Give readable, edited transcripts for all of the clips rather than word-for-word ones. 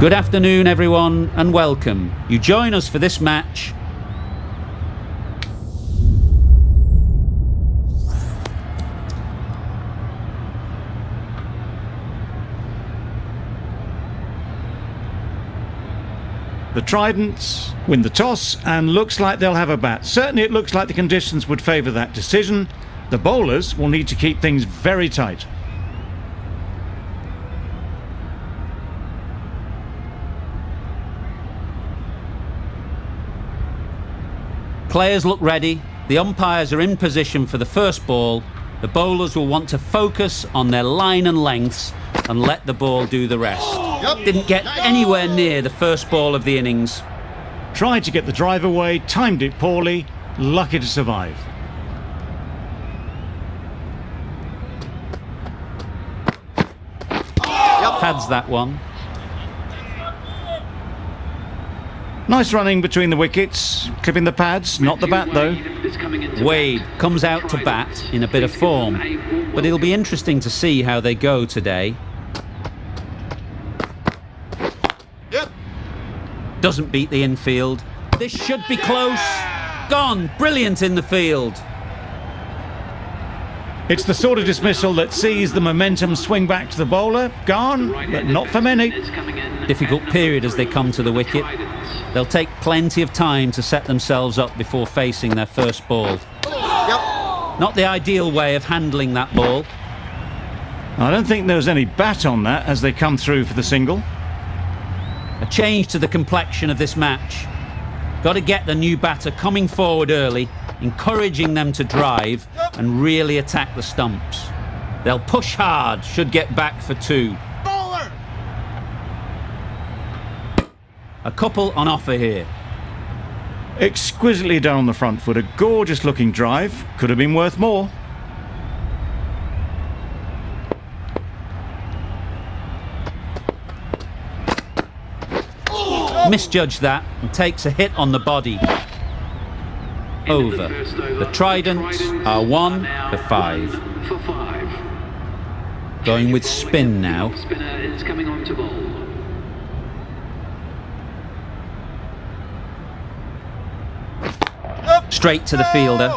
Good afternoon, everyone, and welcome. You join us for this match. The Tridents win the toss and looks like they'll have a bat. Certainly it looks like the conditions would favour that decision. The bowlers will need to keep things very tight. Players look ready. The umpires are in position for the first ball. The bowlers will want to focus on their line and lengths and let the ball do the rest. Didn't get anywhere near the first ball of the innings. Tried to get the drive away, timed it poorly, lucky to survive. Pads that one. Nice running between the wickets, clipping the pads, not the bat though. Wade comes out to bat in a bit of form, but it'll be interesting to see how they go today. Doesn't beat the infield. This should be close. Gone. Brilliant in the field. It's the sort of dismissal that sees the momentum swing back to the bowler. Gone, but not for many. Difficult period as they come to the wicket. They'll take plenty of time to set themselves up before facing their first ball. Not the ideal way of handling that ball. I don't think there was any bat on that as they come through for the single. A change to the complexion of this match. Got to get the new batter coming forward early, encouraging them to drive and really attack the stumps. They'll push hard, should get back for two. Bowler! A couple on offer here. Exquisitely done on the front foot, a gorgeous looking drive, could have been worth more. Misjudged that and takes a hit on the body. Over. The Tridents are 1 for 5. Going with spin now. Straight to the fielder.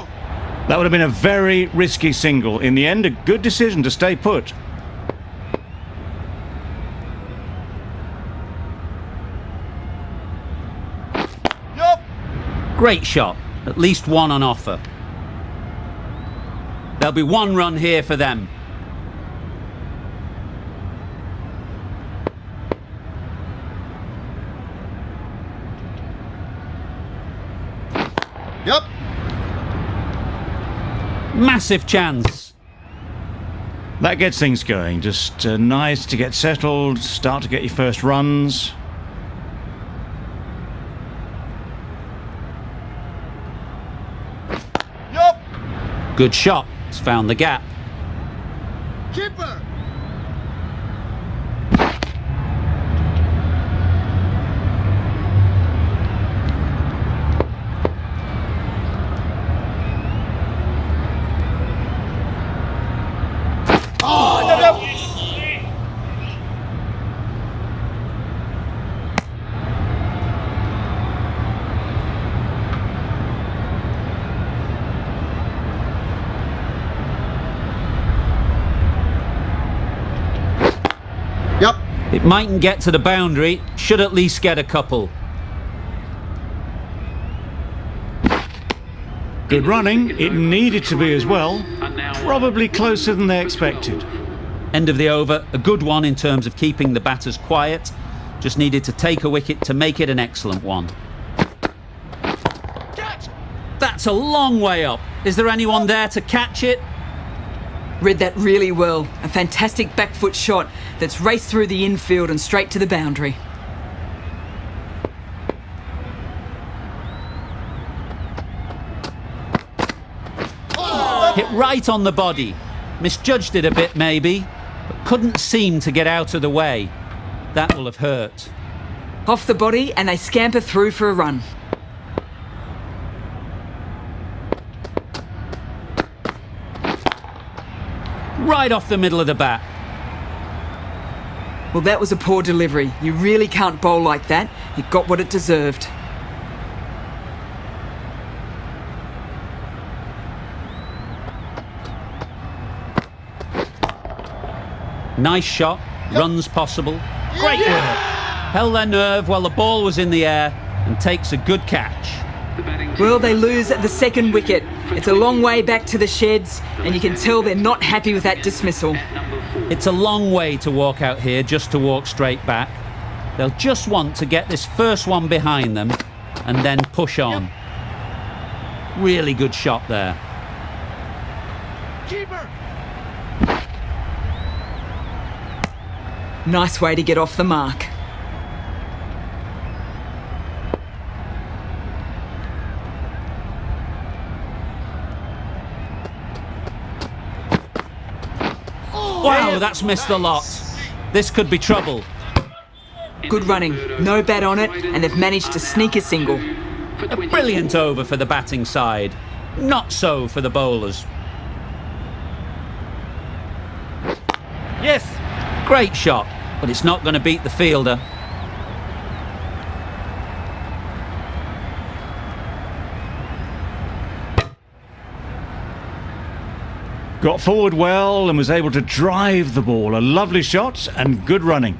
That would have been a very risky single. In the end, a good decision to stay put. Great shot. At least one on offer. There'll be one run here for them. Yep. Massive chance. That gets things going. Just nice to get settled, start to get your first runs. Good shot. It's found the gap. Keeper! It mightn't get to the boundary, should at least get a couple. Good running, it needed to be as well. Probably closer than they expected. End of the over, a good one in terms of keeping the batters quiet. Just needed to take a wicket to make it an excellent one. That's a long way up. Is there anyone there to catch it? Read that really well. A fantastic back foot shot that's raced through the infield and straight to the boundary. Hit right on the body. Misjudged it a bit maybe, but couldn't seem to get out of the way. That will have hurt. Off the body and they scamper through for a run. Right off the middle of the bat. Well, that was a poor delivery. You really can't bowl like that. It got what it deserved. Nice shot, runs possible. Great work. Held their nerve while the ball was in the air and takes a good catch. Well, they lose at the second wicket. It's a long way back to the sheds, and you can tell they're not happy with that dismissal. It's a long way to walk out here just to walk straight back. They'll just want to get this first one behind them and then push on. Really good shot there. Keeper. Nice way to get off the mark. Wow, that's missed the lot. This could be trouble. Good running, no bat on it, and they've managed to sneak a single. A brilliant over for the batting side. Not so for the bowlers. Yes. Great shot, but it's not going to beat the fielder. Got forward well and was able to drive the ball. A lovely shot and good running.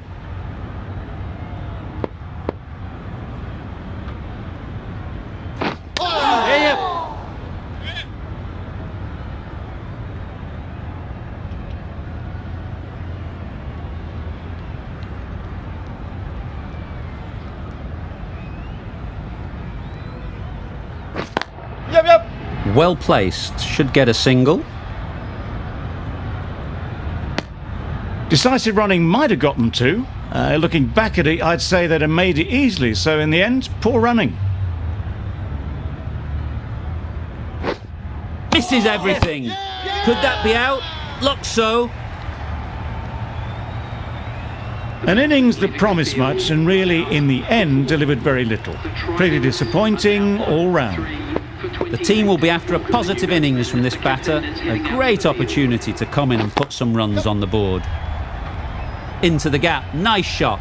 Yep. Well placed, should get a single. Decisive running might have got them two. Looking back at it, I'd say they'd have made it easily. So in the end, poor running. Misses everything. Could that be out? Looks so. An innings that promised much and really, in the end, delivered very little. Pretty disappointing all round. The team will be after a positive innings from this batter. A great opportunity to come in and put some runs on the board. Into the gap. Nice shot.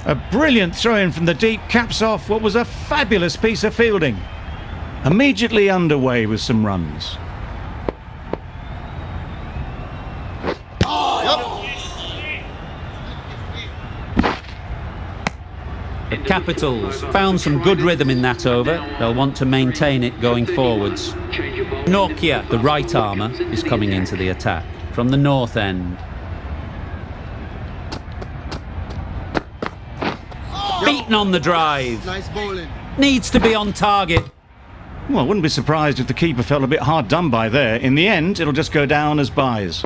A brilliant throw-in from the deep caps off what was a fabulous piece of fielding. Immediately underway with some runs. The Capitals found some good rhythm in that over. They'll want to maintain it going forwards. Nokia, the right armour, is coming into the attack from the north end. Beaten on the drive. Nice bowling. Needs to be on target. Well, I wouldn't be surprised if the keeper felt a bit hard done by there. In the end, it'll just go down as byes.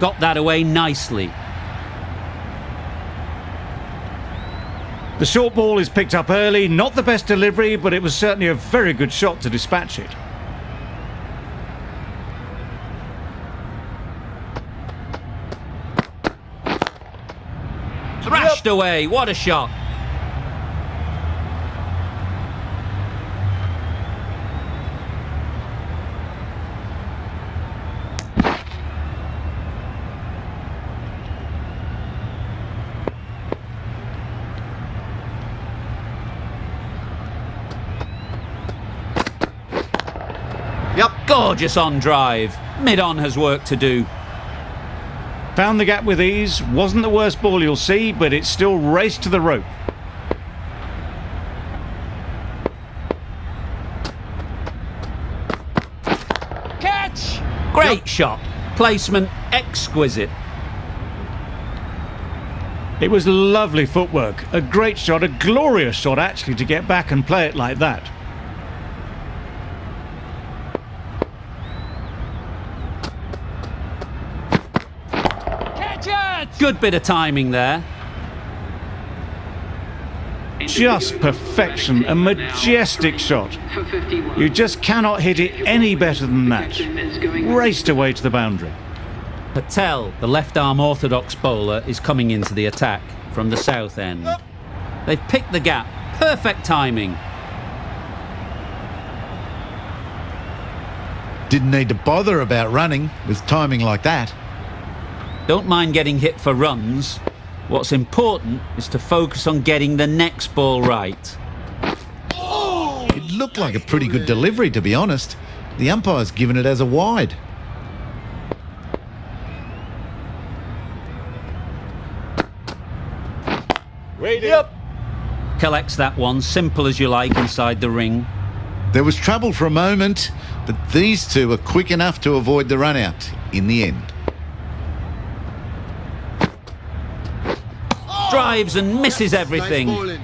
Got that away nicely. The short ball is picked up early. Not the best delivery, but it was certainly a very good shot to dispatch it. Thrashed away. What a shot. Gorgeous on drive. Mid-on has work to do. Found the gap with ease. Wasn't the worst ball you'll see, but it still raced to the rope. Catch. Great shot. Placement exquisite. It was lovely footwork. A great shot, a glorious shot actually, to get back and play it like that. Good bit of timing there. Just perfection, a majestic shot. You just cannot hit it any better than that. Raced away to the boundary. Patel, the left-arm orthodox bowler, is coming into the attack from the south end. They've picked the gap. Perfect timing. Didn't need to bother about running with timing like that. Don't mind getting hit for runs. What's important is to focus on getting the next ball right. It looked like a pretty good delivery, to be honest. The umpire's given it as a wide. Wait. Yep. Collects that one, simple as you like, inside the ring. There was trouble for a moment, but these two were quick enough to avoid the run-out in the end. Drives and misses everything.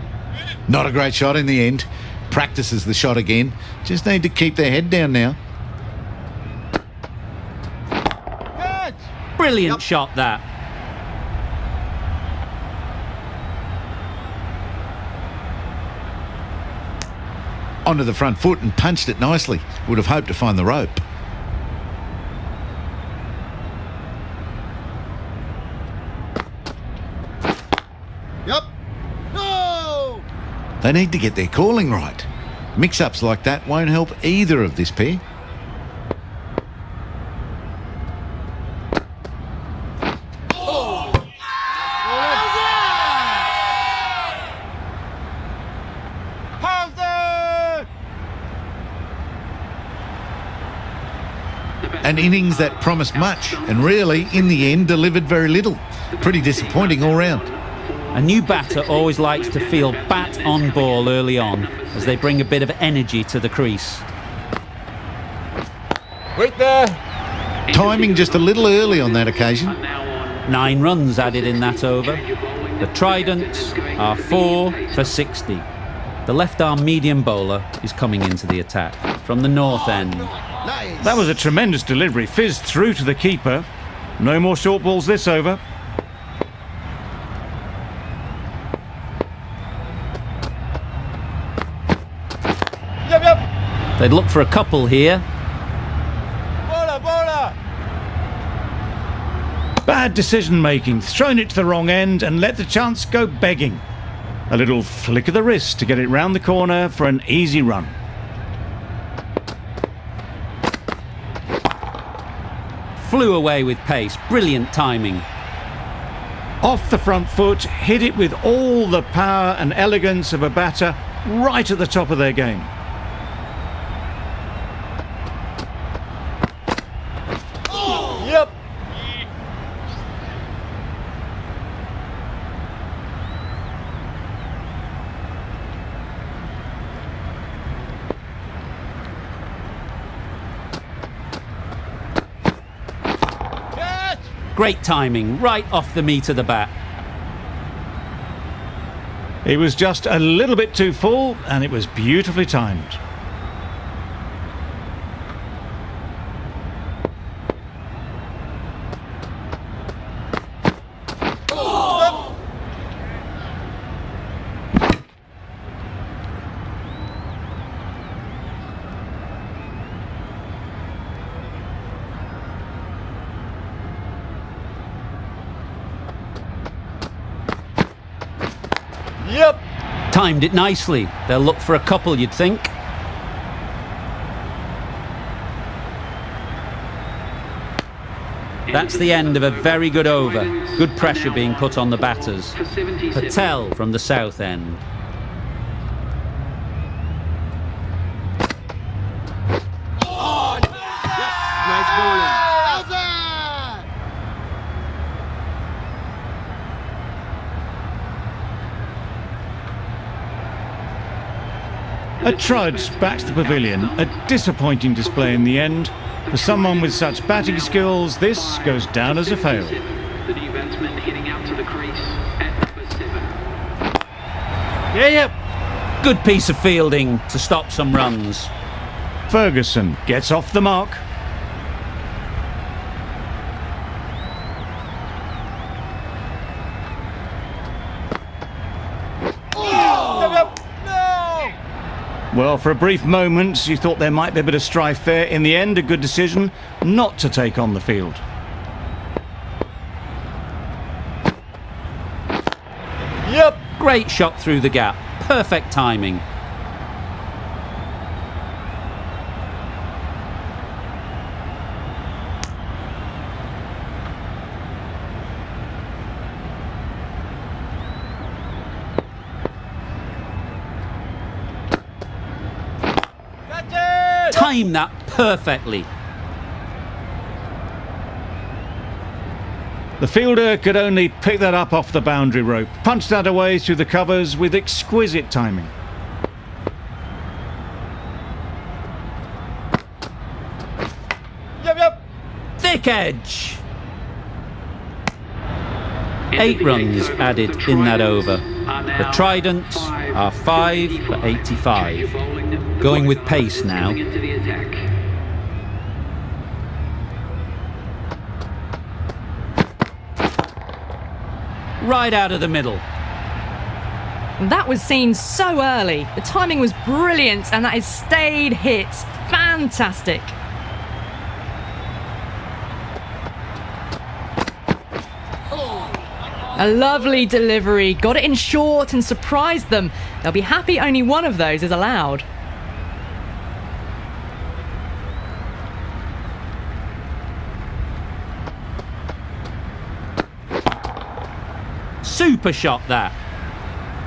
Not a great shot in the end. Practices the shot again. Just need to keep their head down now. Catch. Brilliant shot, that. Onto the front foot and punched it nicely. Would have hoped to find the rope. Yep. No. They need to get their calling right. Mix-ups like that won't help either of this pair. An innings that promised much and really, in the end, delivered very little. Pretty disappointing all round. A new batter always likes to feel bat on ball early on, as they bring a bit of energy to the crease. Wait there. Timing just a little early on that occasion. 9 runs added in that over. The Tridents are 4 for 60. The left-arm medium bowler is coming into the attack from the north end. That was a tremendous delivery. Fizzed through to the keeper. No more short balls this over. Yep. They'd look for a couple here. Bowler. Bad decision making. Thrown it to the wrong end and let the chance go begging. A little flick of the wrist to get it round the corner for an easy run. Flew away with pace. Brilliant timing. Off the front foot, hit it with all the power and elegance of a batter right at the top of their game. Yep. Catch. Great timing, right off the meat of the bat. It was just a little bit too full and it was beautifully timed. Yep. Timed it nicely. They'll look for a couple, you'd think. That's the end of a very good over. Good pressure being put on the batters. Patel from the south end. Nice bowling. A trudge back to the pavilion. A disappointing display in the end. For someone with such batting skills, this goes down as a fail. The new batsman heading out to the crease at number 7. Yep. Good piece of fielding to stop some runs. Ferguson gets off the mark. Yep. No. Well, for a brief moment, you thought there might be a bit of strife there. In the end, a good decision not to take on the field. Yep. Great shot through the gap. Perfect timing. Catch it. Time that perfectly. The fielder could only pick that up off the boundary rope, punched that away through the covers with exquisite timing. Yep. Thick edge. 8 runs added in that over. The Tridents are 5 for 85. Going with pace now. Right out of the middle. That was seen so early. The timing was brilliant and that is stayed hits. Fantastic. A lovely delivery. Got it in short and surprised them. They'll be happy only one of those is allowed. Super shot that.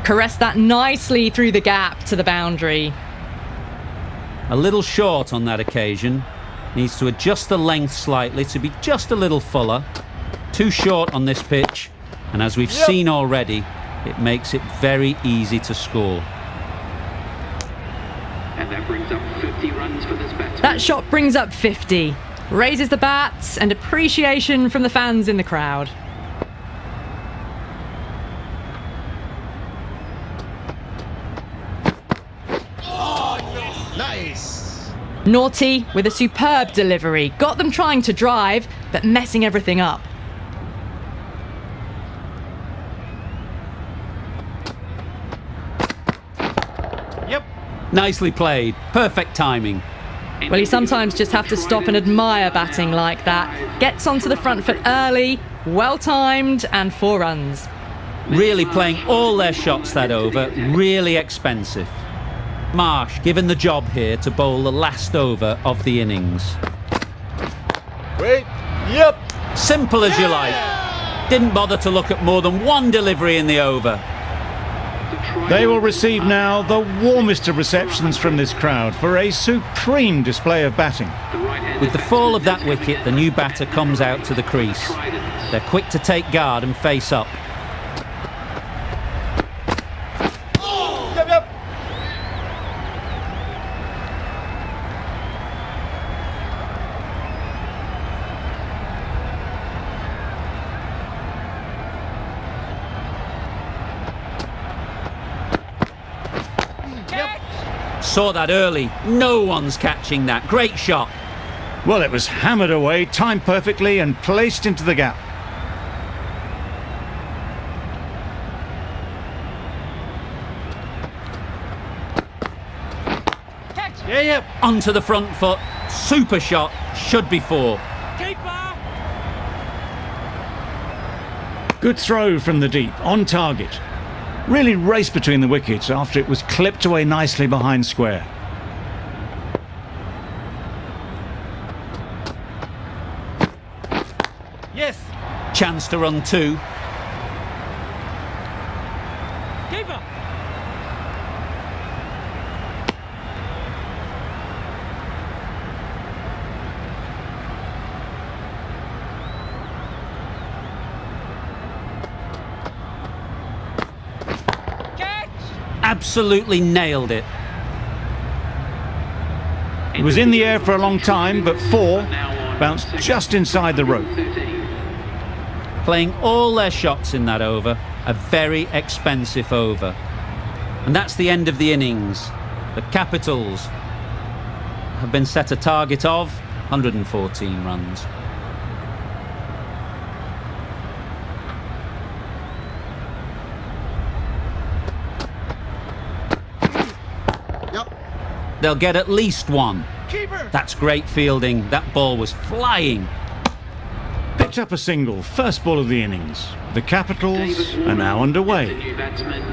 Caressed that nicely through the gap to the boundary. A little short on that occasion. Needs to adjust the length slightly to be just a little fuller. Too short on this pitch. And as we've seen already, it makes it very easy to score. And that brings up 50 runs for this batsman. That shot brings up 50. Raises the bats and appreciation from the fans in the crowd. Nice. Naughty with a superb delivery. Got them trying to drive, but messing everything up. Yep. Nicely played. Perfect timing. Well, you sometimes just have to stop and admire batting like that. Gets onto the front foot early, well timed, and 4 runs. Really playing all their shots that over. Really expensive. Marsh given the job here to bowl the last over of the innings. Wait. Yep. Simple as you like. Didn't bother to look at more than one delivery in the over. They will receive now the warmest of receptions from this crowd for a supreme display of batting. With the fall of that wicket, the new batter comes out to the crease. They're quick to take guard and face up. Yep. Saw that early. No one's catching that. Great shot. Well, it was hammered away, timed perfectly and placed into the gap. Yep. Onto the front foot. Super shot. Should be 4. Keeper. Good throw from the deep, on target. Really raced between the wickets after it was clipped away nicely behind square. Yes. Chance to run 2. Keeper. Absolutely nailed it. It was in the air for a long time, but 4 bounced just inside the rope. Playing all their shots in that over. A very expensive over. And that's the end of the innings. The Capitals have been set a target of 114 runs. They'll get at least 1. Keeper. That's great fielding. That ball was flying. Picked up a single, first ball of the innings. The Capitals are now underway.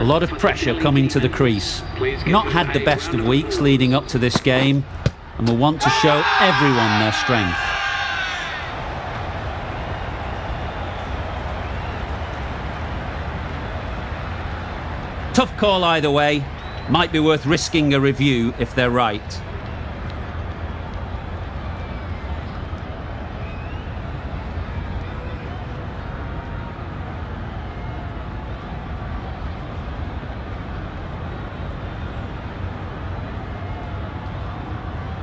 A lot of pressure coming to the crease. Not had the best of weeks leading up to this game, and will want to show everyone their strength. Tough call either way. Might be worth risking a review if they're right.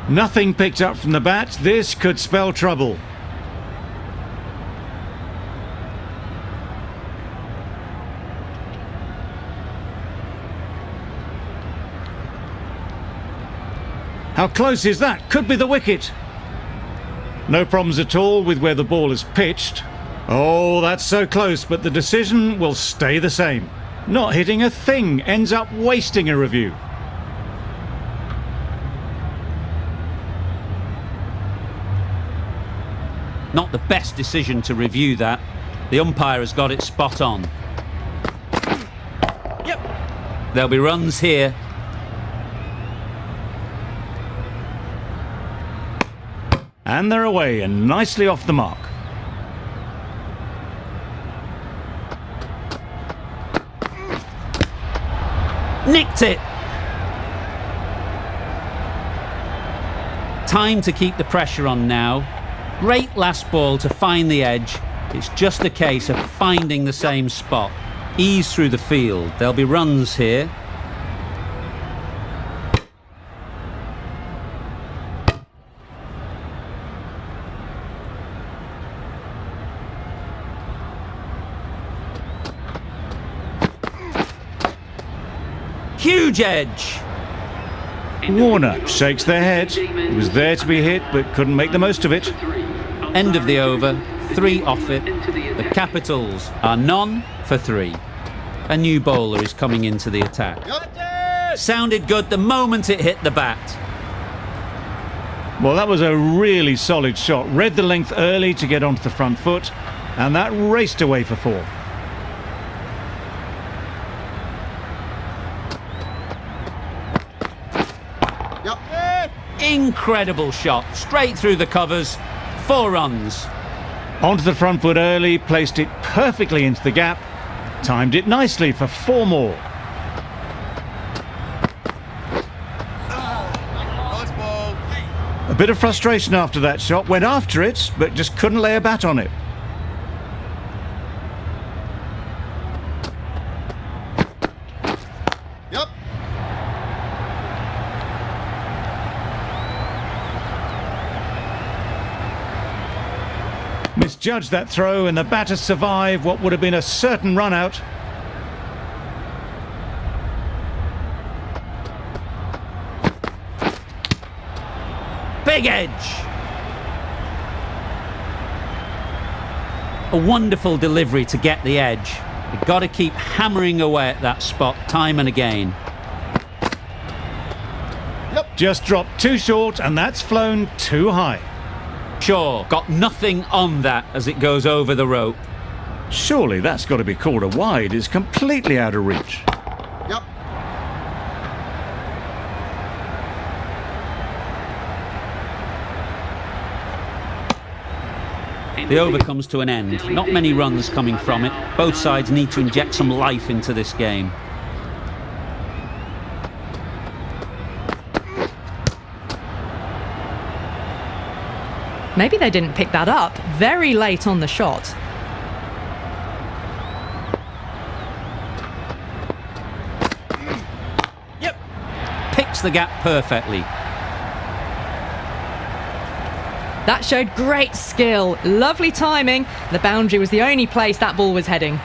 Nothing picked up from the bat. This could spell trouble. How close is that? Could be the wicket. No problems at all with where the ball is pitched. Oh, that's so close, but the decision will stay the same. Not hitting a thing ends up wasting a review. Not the best decision to review that. The umpire has got it spot on. Yep. There'll be runs here. And they're away and nicely off the mark. Nicked it! Time to keep the pressure on now. Great last ball to find the edge. It's just a case of finding the same spot. Ease through the field. There'll be runs here. Huge edge! Warner shakes their head. He was there to be hit, but couldn't make the most of it. End of the over, 3 off it. The Capitals are none for 3. A new bowler is coming into the attack. Sounded good the moment it hit the bat. Well, that was a really solid shot. Read the length early to get onto the front foot, and that raced away for 4. Incredible shot, straight through the covers, 4 runs. Onto the front foot early, placed it perfectly into the gap, timed it nicely for 4 more. A bit of frustration after that shot, went after it, but just couldn't lay a bat on it. Misjudged that throw, and the batter survived what would have been a certain run out. Big edge! A wonderful delivery to get the edge. You've got to keep hammering away at that spot time and again. Just dropped too short, and that's flown too high. Sure, got nothing on that as it goes over the rope. Surely that's got to be called a wide. It's completely out of reach. The over comes to an end. Not many runs coming from it. Both sides need to inject some life into this game. Maybe they didn't pick that up very late on the shot. Yep. Picks the gap perfectly. That showed great skill, lovely timing. The boundary was the only place that ball was heading.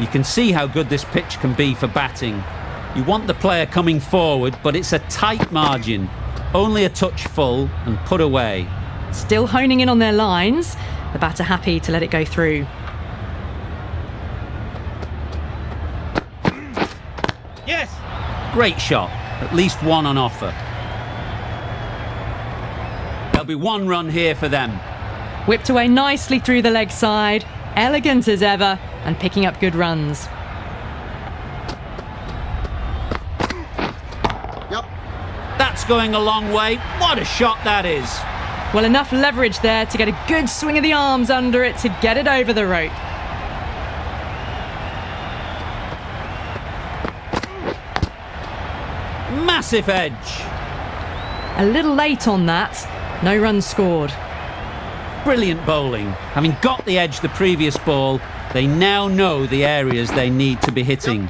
You can see how good this pitch can be for batting. You want the player coming forward, but it's a tight margin. Only a touch full and put away. Still honing in on their lines. The batter happy to let it go through. Yes! Great shot. At least 1 on offer. There'll be 1 run here for them. Whipped away nicely through the leg side, elegant as ever, and picking up good runs. That's going a long way. What a shot that is. Well, enough leverage there to get a good swing of the arms under it to get it over the rope. Massive edge. A little late on that. No runs scored. Brilliant bowling. Having got the edge the previous ball, they now know the areas they need to be hitting.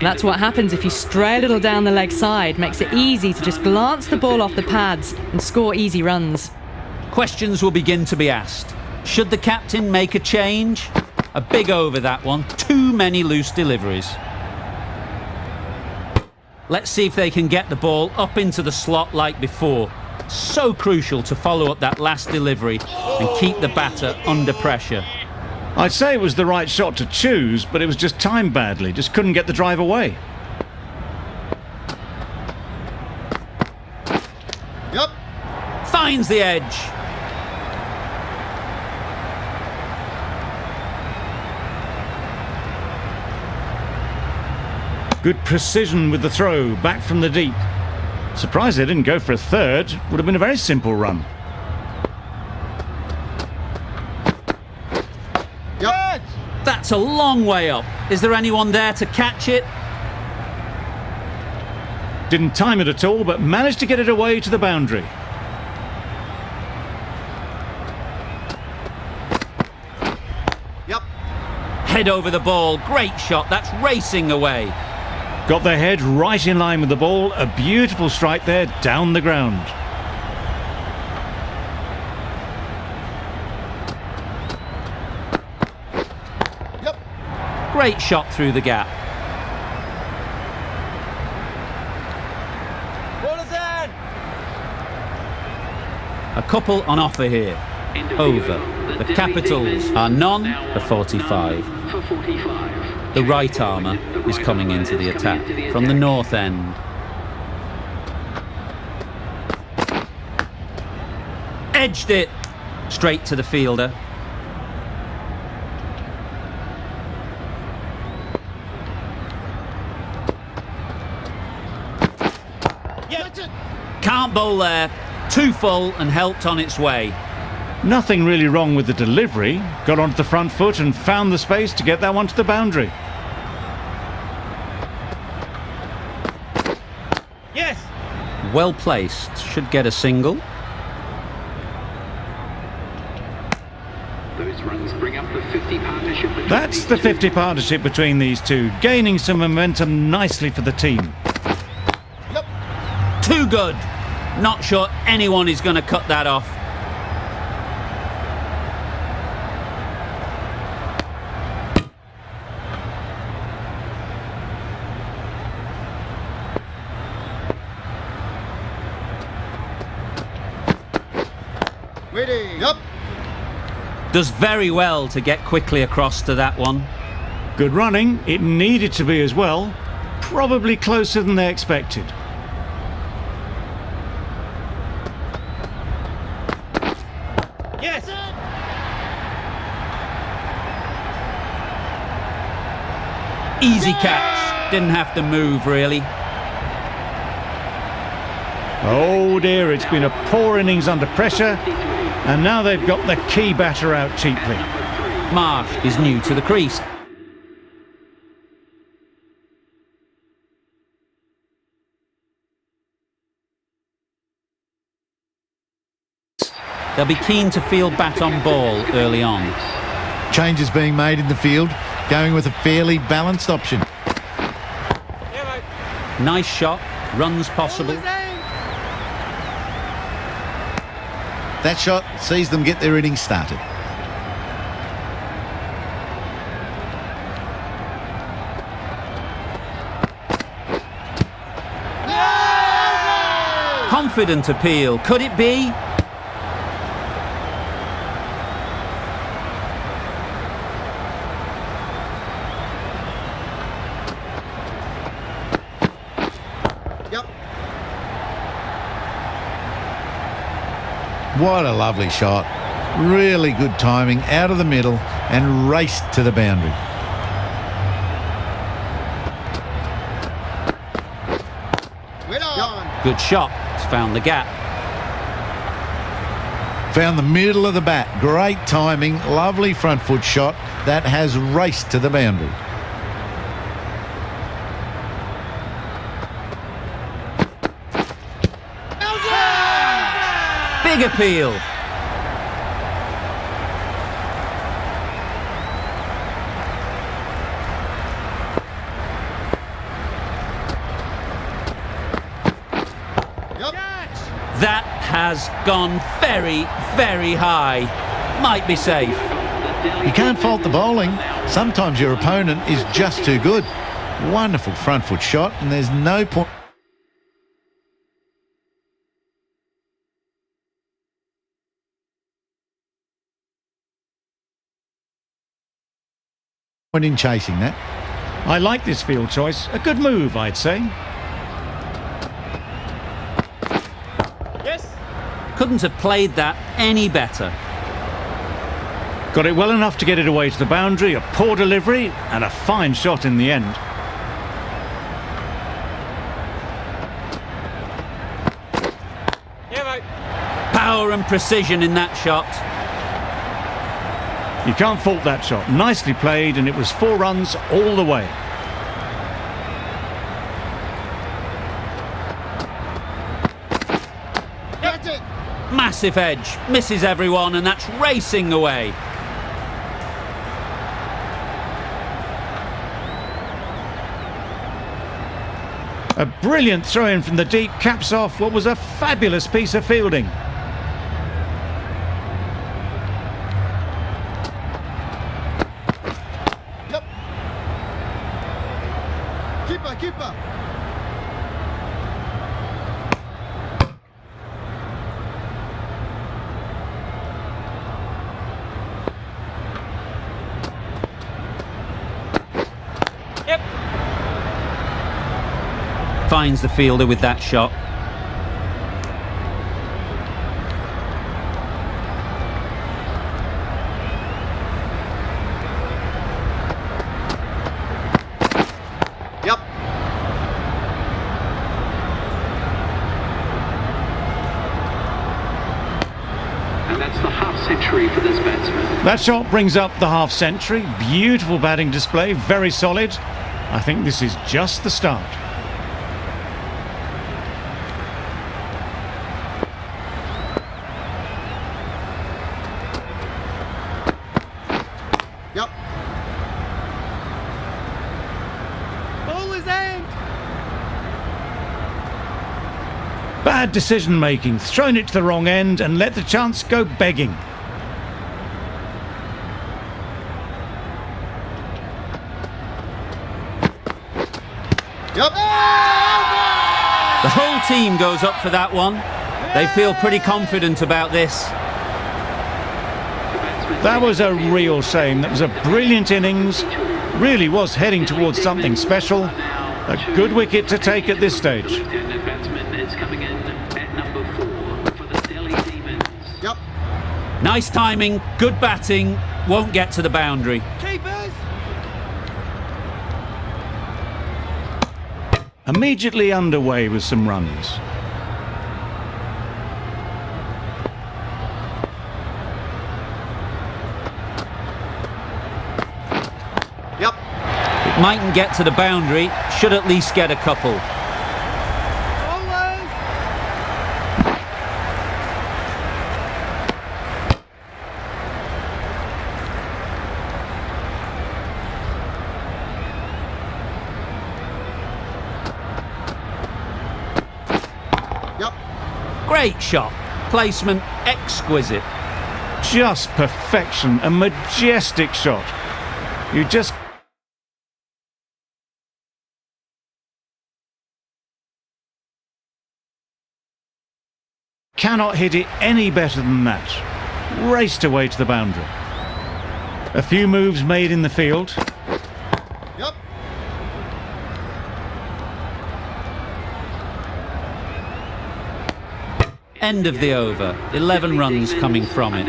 That's what happens if you stray a little down the leg side. Makes it easy to just glance the ball off the pads and score easy runs. Questions will begin to be asked. Should the captain make a change? A big over that one. Too many loose deliveries. Let's see if they can get the ball up into the slot like before. So crucial to follow up that last delivery and keep the batter under pressure. I'd say it was the right shot to choose, but it was just timed badly. Just couldn't get the drive away. Finds the edge. Good precision with the throw, back from the deep. Surprised they didn't go for a third. Would have been a very simple run. That's a long way up. Is there anyone there to catch it? Didn't time it at all, but managed to get it away to the boundary. Head over the ball. Great shot. That's racing away. Got their head right in line with the ball. A beautiful strike there, down the ground. Great shot through the gap. A couple on offer here. Over. The capitals are none for 45. The right armour is coming into the attack from the north end. Edged it straight to the fielder. Can't bowl there. Too full and helped on its way. Nothing really wrong with the delivery. Got onto the front foot and found the space to get that one to the boundary. Well placed. Should get a single. Those runs bring up the 50 partnership. That's the 50 partnership between these two, gaining some momentum nicely for the team. Too good. Not sure anyone is going to cut that off. Does very well to get quickly across to that one. Good running. It needed to be as well. Probably closer than they expected. Easy catch. Didn't have to move, really. Oh dear, it's been a poor innings under pressure, and now they've got the key batter out cheaply. Marsh is new to the crease. They'll be keen to field bat on ball early on. Changes being made in the field, going with a fairly balanced option. Nice shot, runs possible. That shot sees them get their innings started. Confident appeal, could it be? What a lovely shot. Really good timing, out of the middle and raced to the boundary. Good shot. It's found the gap. Found the middle of the bat. Great timing, lovely front foot shot that has raced to the boundary. Big appeal. That has gone very, very high. Might be safe. You can't fault the bowling. Sometimes your opponent is just too good. Wonderful front foot shot, and there's no point in chasing that. I like this field choice. A good move, I'd say. Yes. Couldn't have played that any better. Got it well enough to get it away to the boundary, a poor delivery, and a fine shot in the end. Yeah, mate. Power and precision in that shot. You can't fault that shot. Nicely played, and it was 4 runs all the way. That's it. Massive edge. Misses everyone, and that's racing away. A brilliant throw-in from the deep caps off what was a fabulous piece of fielding. Keeper. Yep. Finds the fielder with that shot. Yep. And that's the half century for this batsman. That shot brings up the half century. Beautiful batting display, very solid. I think this is just the start. Yep. Ball is aimed. Bad decision making, thrown it to the wrong end and let the chance go begging. Yep. The whole team goes up for that one. They feel pretty confident about this. That was a real shame. That was a brilliant innings. Really was heading towards something special. A good wicket to take at this stage. Left-handed batsman is coming in at number 4 for the Delhi Demons. Yep. Nice timing, good batting, won't get to the boundary. Keepers. Immediately underway with some runs. Yep. It mightn't get to the boundary, should at least get a couple. Bowling. Yep. Great shot. Placement exquisite. Just perfection, a majestic shot. You just cannot hit it any better than that. Raced away to the boundary. A few moves made in the field. Yep. End of the over. 11 runs coming from it.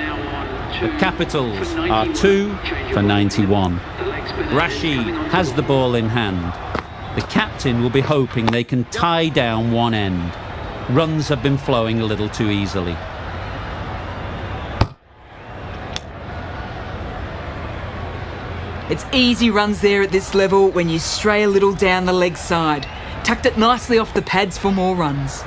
The Capitals are 2 for 91. Rashid has the ball in hand. The captain will be hoping they can tie down one end. Runs have been flowing a little too easily. It's easy runs there at this level when you stray a little down the leg side. Tucked it nicely off the pads for more runs.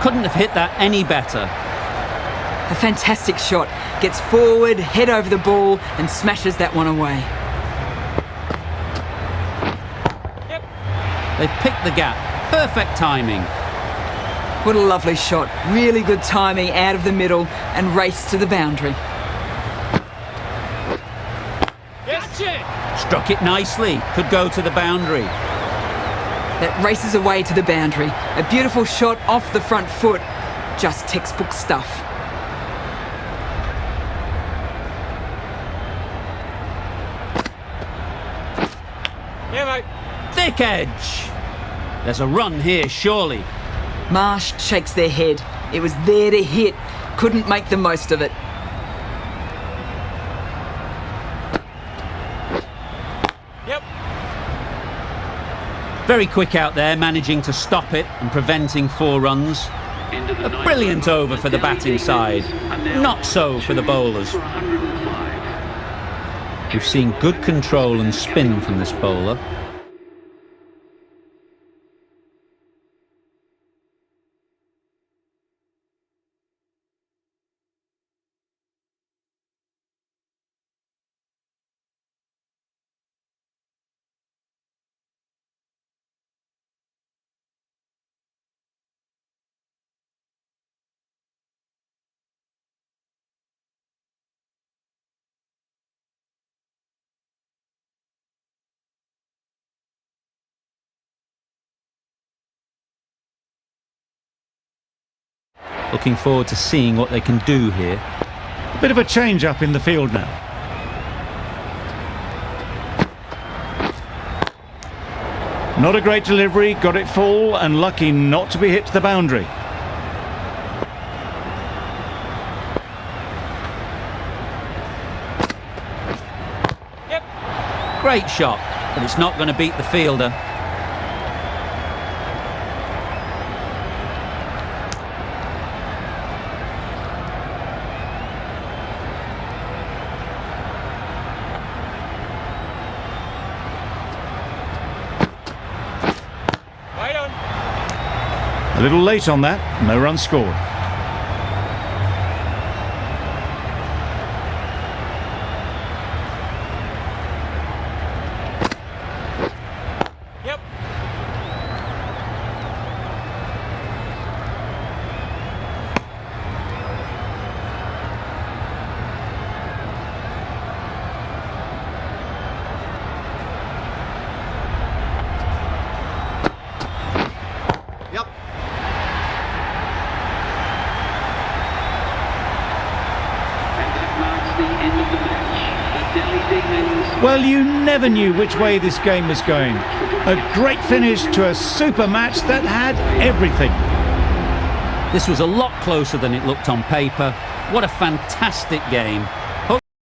Couldn't have hit that any better. A fantastic shot. Gets forward, head over the ball and smashes that one away. They've picked the gap. Perfect timing. What a lovely shot. Really good timing out of the middle and race to the boundary. Struck it nicely. Could go to the boundary. That races away to the boundary. A beautiful shot off the front foot. Just textbook stuff. Thick edge. There's a run here, surely. Marsh shakes their head. It was there to hit. Couldn't make the most of it. Very quick out there, managing to stop it and preventing 4 runs. A brilliant over for the batting side. Not so for the bowlers. We've seen good control and spin from this bowler. Looking forward to seeing what they can do here. Bit of a change up in the field now. Not a great delivery, got it full and lucky not to be hit to the boundary. Great shot, but it's not going to beat the fielder. A little late on that, no run scored. Well, you never knew which way this game was going. A great finish to a super match that had everything. This was a lot closer than it looked on paper. What a fantastic game.